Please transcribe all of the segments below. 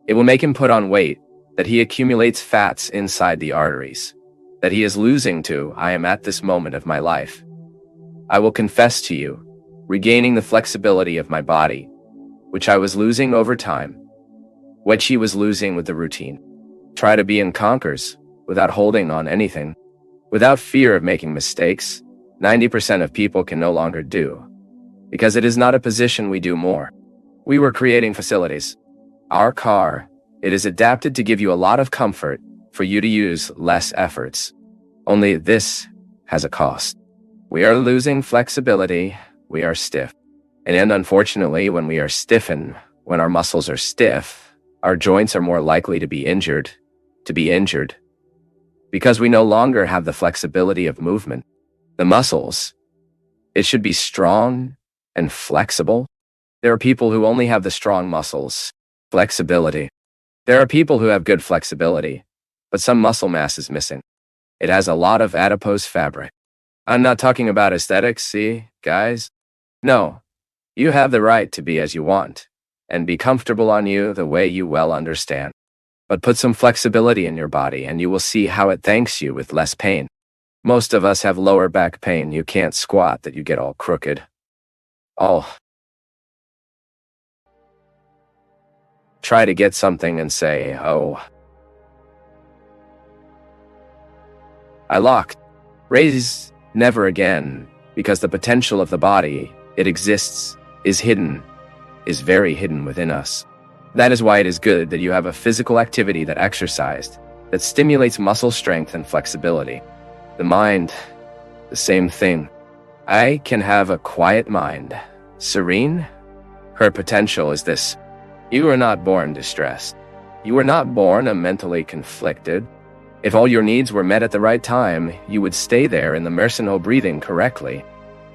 It will make him put on weight, that he accumulates fats inside the arteries, that he is losing to, I am at this moment of my life. I will confess to you, regaining the flexibility of my body, which I was losing over time, what he was losing with the routine. Try to be in conquers, without holding on anything, without fear of making mistakes. 90% of people can no longer do, because it is not a position we do more. We were creating facilities. Our car, it is adapted to give you a lot of comfort for you to use less efforts. Only this has a cost. We are losing flexibility, we are stiff. And unfortunately, when we are stiffened, when our muscles are stiff, our joints are more likely to be injured, because we no longer have the flexibility of movement. The muscles, it should be strong and flexible. There are people who only have the strong muscles, flexibility. There are people who have good flexibility, but some muscle mass is missing. It has a lot of adipose fabric. I'm not talking about aesthetics, see, guys? No, you have the right to be as you want, and be comfortable on you the way you well understand. But put some flexibility in your body and you will see how it thanks you with less pain. Most of us have lower back pain. You can't squat that you get all crooked. Try to get something and say, oh. I locked. Raise never again, because the potential of the body, it exists, is hidden, is very hidden within us. That is why it is good that you have a physical activity that exercised, that stimulates muscle strength and flexibility. The mind, the same thing. I can have a quiet mind, serene. Her potential is this. You were not born distressed. You were not born mentally conflicted. If all your needs were met at the right time, you would stay there in the mercenal breathing correctly.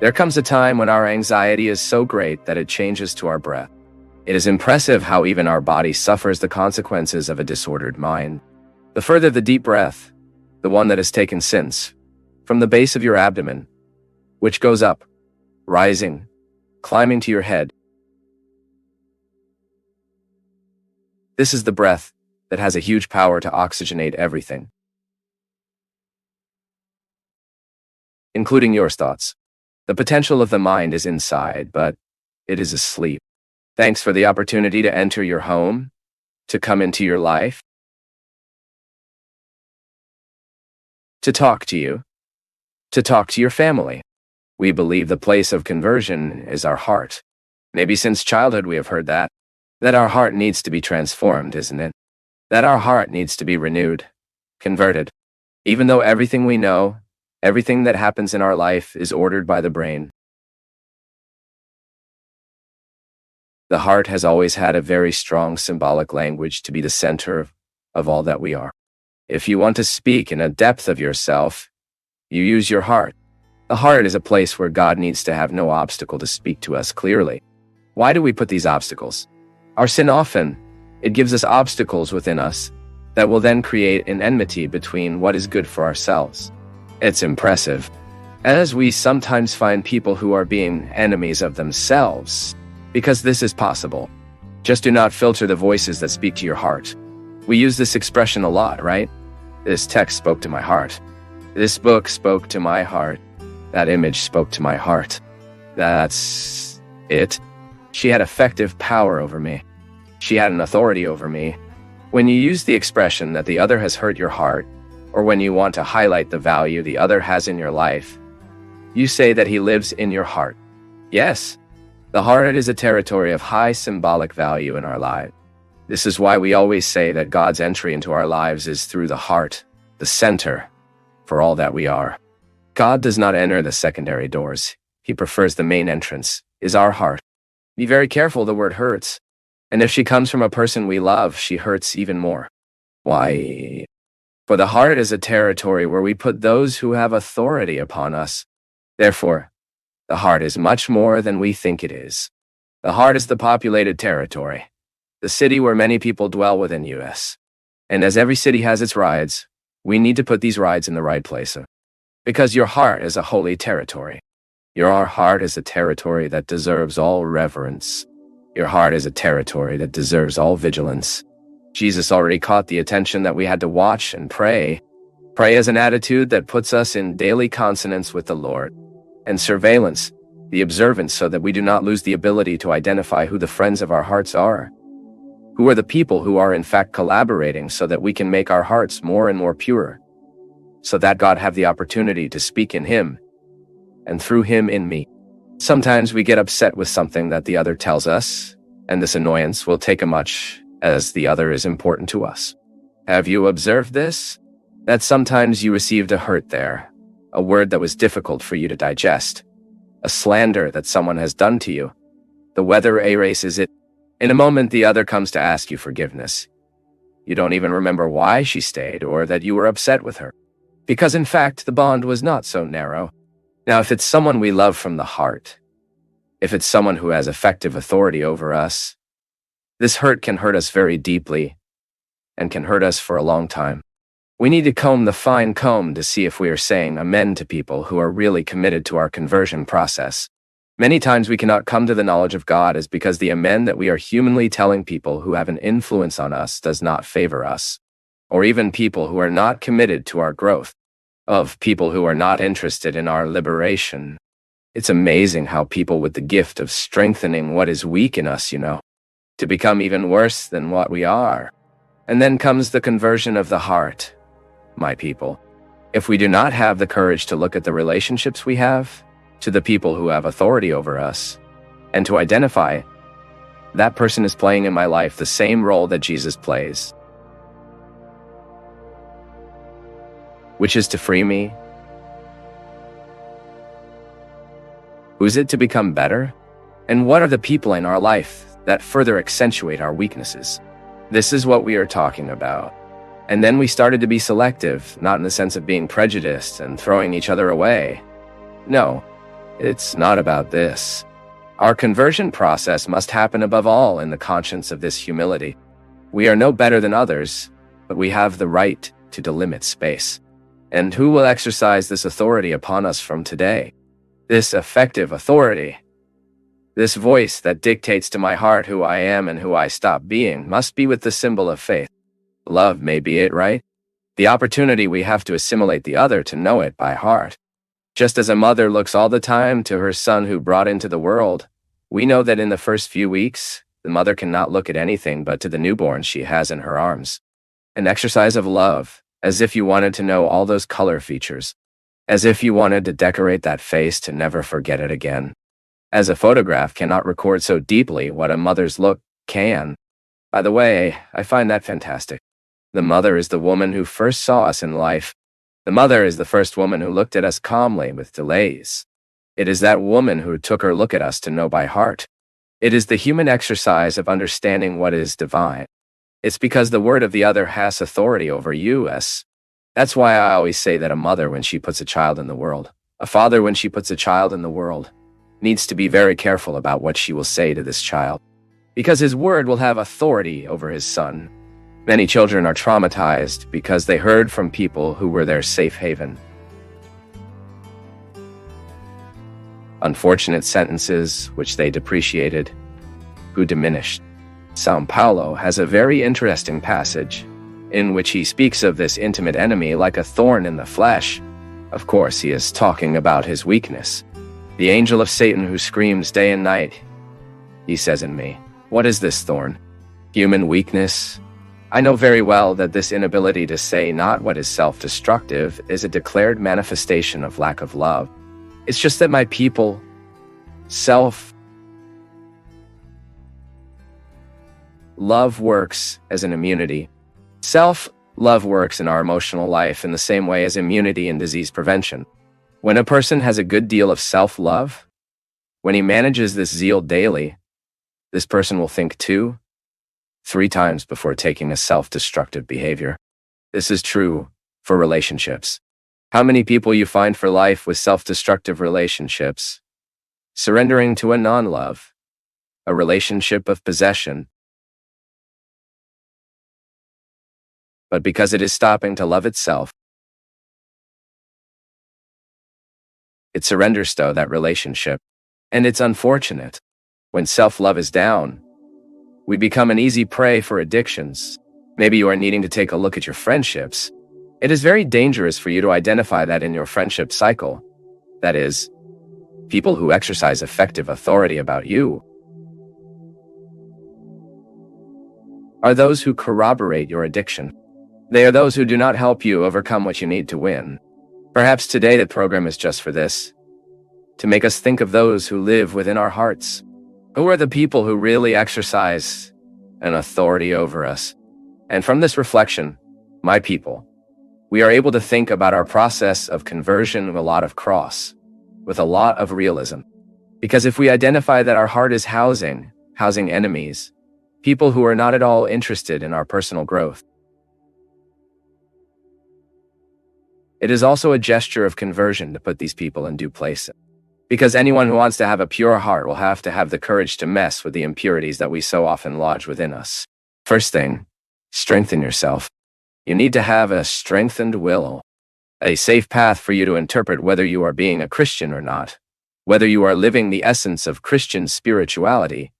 There comes a time when our anxiety is so great that it changes to our breath. It is impressive how even our body suffers the consequences of a disordered mind. The further the deep breath, the one that is taken since, from the base of your abdomen, which goes up, rising, climbing to your head. This is the breath that has a huge power to oxygenate everything, including your thoughts. The potential of the mind is inside, but it is asleep. Thanks for the opportunity to enter your home, to come into your life, to talk to you, to talk to your family. We believe the place of conversion is our heart. Maybe since childhood we have heard that our heart needs to be transformed, isn't it? That our heart needs to be renewed, converted. Even though everything we know, everything that happens in our life is ordered by the brain. The heart has always had a very strong symbolic language to be the center of all that we are. If you want to speak in a depth of yourself, you use your heart. The heart is a place where God needs to have no obstacle to speak to us clearly. Why do we put these obstacles? Our sin often, it gives us obstacles within us that will then create an enmity between what is good for ourselves. It's impressive, as we sometimes find people who are being enemies of themselves, because this is possible. Just do not filter the voices that speak to your heart. We use this expression a lot, right? This text spoke to my heart. This book spoke to my heart. That image spoke to my heart. That's it. She had effective power over me. She had an authority over me. When you use the expression that the other has hurt your heart, or when you want to highlight the value the other has in your life, you say that he lives in your heart. Yes, the heart is a territory of high symbolic value in our lives. This is why we always say that God's entry into our lives is through the heart, the center, for all that we are. God does not enter the secondary doors. He prefers the main entrance, is our heart. Be very careful, the word hurts. And if she comes from a person we love, she hurts even more. Why? For the heart is a territory where we put those who have authority upon us. Therefore, the heart is much more than we think it is. The heart is the populated territory, the city where many people dwell within US. And as every city has its rides, we need to put these rides in the right place. Because your heart is a holy territory. Your heart is a territory that deserves all reverence. Your heart is a territory that deserves all vigilance. Jesus already caught the attention that we had to watch and pray. Pray is an attitude that puts us in daily consonance with the Lord. And surveillance, the observance so that we do not lose the ability to identify who the friends of our hearts are. Who are the people who are in fact collaborating so that we can make our hearts more and more pure. So that God have the opportunity to speak in Him, and through Him in me. Sometimes we get upset with something that the other tells us, and this annoyance will take as much as the other is important to us. Have you observed this? That sometimes you received a hurt there, a word that was difficult for you to digest, a slander that someone has done to you. The weather erases it. In a moment, the other comes to ask you forgiveness. You don't even remember why she stayed or that you were upset with her, because in fact, the bond was not so narrow. Now, if it's someone we love from the heart, if it's someone who has effective authority over us, this hurt can hurt us very deeply and can hurt us for a long time. We need to comb the fine comb to see if we are saying amen to people who are really committed to our conversion process. Many times we cannot come to the knowledge of God is because the amen that we are humanly telling people who have an influence on us does not favor us, or even people who are not committed to our growth, of people who are not interested in our liberation. It's amazing how people with the gift of strengthening what is weak in us, to become even worse than what we are. And then comes the conversion of the heart. My people, if we do not have the courage to look at the relationships we have, to the people who have authority over us, and to identify that person is playing in my life the same role that Jesus plays, which is to free me. Who's it to become better? And what are the people in our life that further accentuate our weaknesses? This is what we are talking about. And then we started to be selective, not in the sense of being prejudiced and throwing each other away. No, it's not about this. Our conversion process must happen above all in the conscience of this humility. We are no better than others, but we have the right to delimit space. And who will exercise this authority upon us from today? This effective authority, this voice that dictates to my heart who I am and who I stop being, must be with the symbol of faith. Love may be it, right? The opportunity we have to assimilate the other to know it by heart. Just as a mother looks all the time to her son who brought into the world, we know that in the first few weeks, the mother cannot look at anything but to the newborn she has in her arms. An exercise of love, as if you wanted to know all those color features, as if you wanted to decorate that face to never forget it again. As a photograph cannot record so deeply what a mother's look can. By the way, I find that fantastic. The mother is the woman who first saw us in life. The mother is the first woman who looked at us calmly with delays. It is that woman who took her look at us to know by heart. It is the human exercise of understanding what is divine. It's because the word of the other has authority over you. That's why I always say that a mother, when she puts a child in the world, a father, when she puts a child in the world, needs to be very careful about what she will say to this child, because his word will have authority over his son. Many children are traumatized because they heard from people who were their safe haven. Unfortunate sentences which they depreciated, who diminished. São Paulo has a very interesting passage in which he speaks of this intimate enemy like a thorn in the flesh. Of course, he is talking about his weakness. The angel of Satan who screams day and night. He says in me, what is this thorn? Human weakness? I know very well that this inability to say not what is self-destructive is a declared manifestation of lack of love. It's just that my people, self-love works as an immunity. Self-love works in our emotional life in the same way as immunity in disease prevention. When a person has a good deal of self-love, when he manages this zeal daily, this person will think 2, 3 times before taking a self-destructive behavior. This is true for relationships. How many people you find for life with self-destructive relationships, surrendering to a non-love, a relationship of possession, but because it is stopping to love itself, it surrenders to that relationship. And it's unfortunate. When self-love is down, we become an easy prey for addictions. Maybe you are needing to take a look at your friendships. It is very dangerous for you to identify that in your friendship cycle. That is, people who exercise effective authority about you are those who corroborate your addiction. They are those who do not help you overcome what you need to win. Perhaps today the program is just for this, to make us think of those who live within our hearts. Who are the people who really exercise an authority over us? And from this reflection, my people, we are able to think about our process of conversion with a lot of cross, with a lot of realism. Because if we identify that our heart is housing enemies, people who are not at all interested in our personal growth, it is also a gesture of conversion to put these people in due place. Because anyone who wants to have a pure heart will have to have the courage to mess with the impurities that we so often lodge within us. First thing, strengthen yourself. You need to have a strengthened will, a safe path for you to interpret whether you are being a Christian or not, whether you are living the essence of Christian spirituality.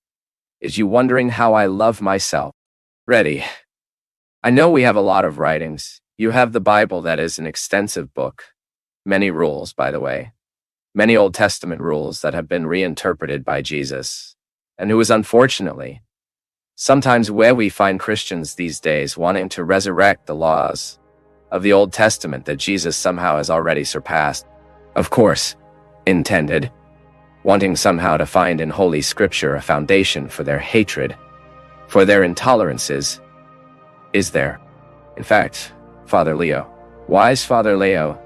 Is you wondering how I love myself? Ready. I know we have a lot of writings. You have the Bible, that is an extensive book. Many rules, by the way. Many Old Testament rules that have been reinterpreted by Jesus, and who is unfortunately sometimes where we find Christians these days wanting to resurrect the laws of the Old Testament that Jesus somehow has already surpassed. Of course, intended, wanting somehow to find in Holy Scripture a foundation for their hatred, for their intolerances. Is there? In fact, Father Leo, wise Father Leo,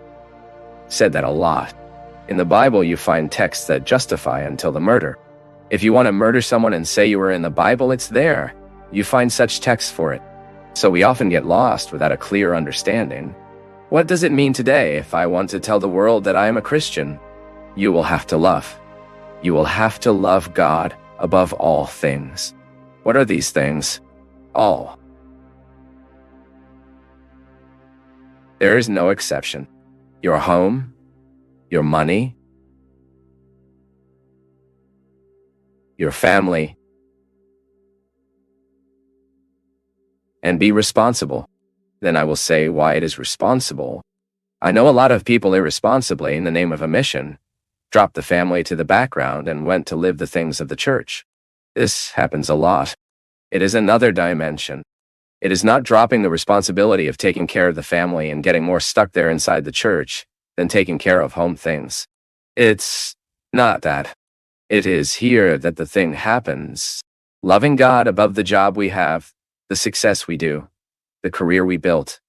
said that a lot. In the Bible, you find texts that justify until the murder. If you want to murder someone and say you were in the Bible, it's there. You find such texts for it. So we often get lost without a clear understanding. What does it mean today if I want to tell the world that I am a Christian? You will have to love. You will have to love God above all things. What are these things? All. There is no exception. Your home, your money, your family, and be responsible. Then I will say why it is responsible. I know a lot of people irresponsibly, in the name of a mission, dropped the family to the background and went to live the things of the church. This happens a lot. It is another dimension. It is not dropping the responsibility of taking care of the family and getting more stuck there inside the church than taking care of home things. It's not that. It is here that the thing happens. Loving God above the job we have, the success we do, the career we built.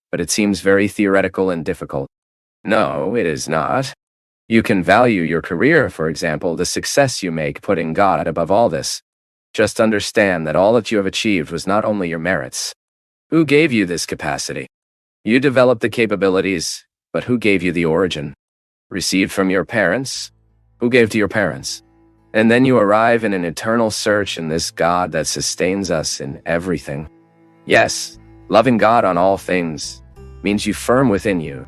But it seems very theoretical and difficult. No, it is not. You can value your career, for example, the success you make putting God above all this. Just understand that all that you have achieved was not only your merits. Who gave you this capacity? You developed the capabilities, but who gave you the origin? Received from your parents? Who gave to your parents? And then you arrive in an eternal search in this God that sustains us in everything. Yes, loving God on all things means you firm within you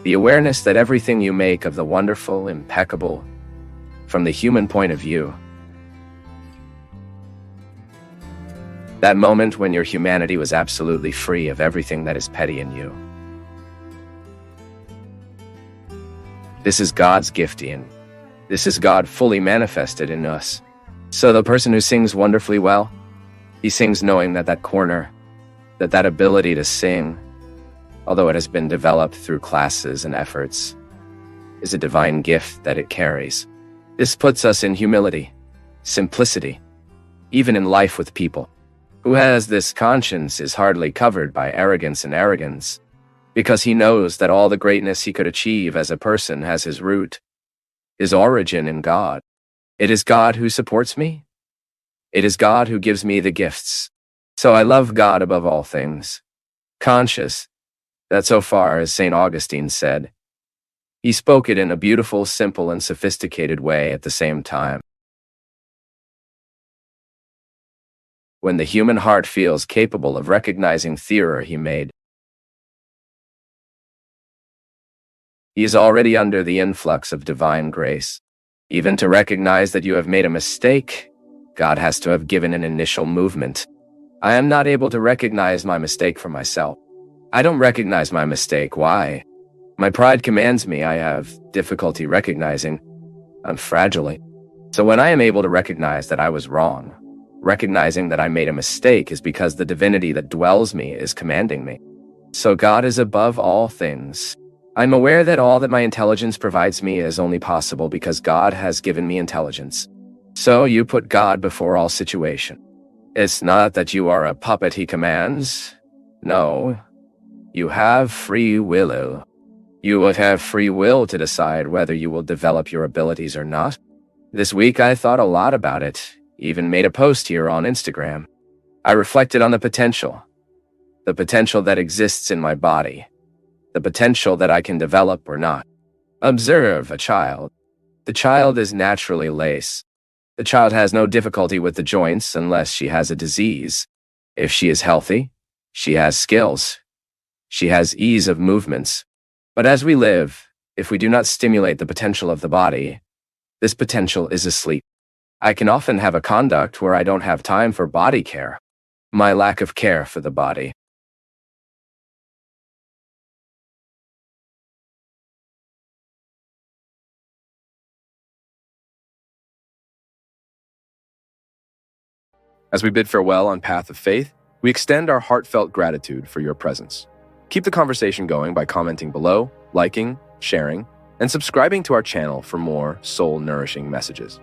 the awareness that everything you make of the wonderful, impeccable, from the human point of view, that moment when your humanity was absolutely free of everything that is petty in you. This is God's gift, Ian. This is God fully manifested in us. So the person who sings wonderfully well, he sings knowing that that corner, that ability to sing, although it has been developed through classes and efforts, is a divine gift that it carries. This puts us in humility, simplicity, even in life with people. Who has this conscience is hardly covered by arrogance, because he knows that all the greatness he could achieve as a person has his root, his origin in God. It is God who supports me. It is God who gives me the gifts. So I love God above all things, conscious that so far as St. Augustine said, he spoke it in a beautiful, simple, and sophisticated way at the same time. When the human heart feels capable of recognizing the error he made, he is already under the influx of divine grace. Even to recognize that you have made a mistake God has to have given an initial movement. I am not able to recognize my mistake for myself. I don't recognize my mistake. Why? My pride commands me. I have difficulty recognizing. I'm fragile. So when I am able to recognize that I was wrong, recognizing that I made a mistake is because the divinity that dwells me is commanding me. So God is above all things. I'm aware that all that my intelligence provides me is only possible because God has given me intelligence. So you put God before all situation. It's not that you are a puppet he commands. No, you have free will. You would have free will to decide whether you will develop your abilities or not. This week I thought a lot about it, even made a post here on Instagram. I reflected on the potential that exists in my body, the potential that I can develop or not. Observe a child. The child is naturally lace. The child has no difficulty with the joints unless she has a disease. If she is healthy, she has skills. She has ease of movements. But as we live, if we do not stimulate the potential of the body, this potential is asleep. I can often have a conduct where I don't have time for body care. My lack of care for the body. As we bid farewell on Path of Faith, we extend our heartfelt gratitude for your presence. Keep the conversation going by commenting below, liking, sharing, and subscribing to our channel for more soul-nourishing messages.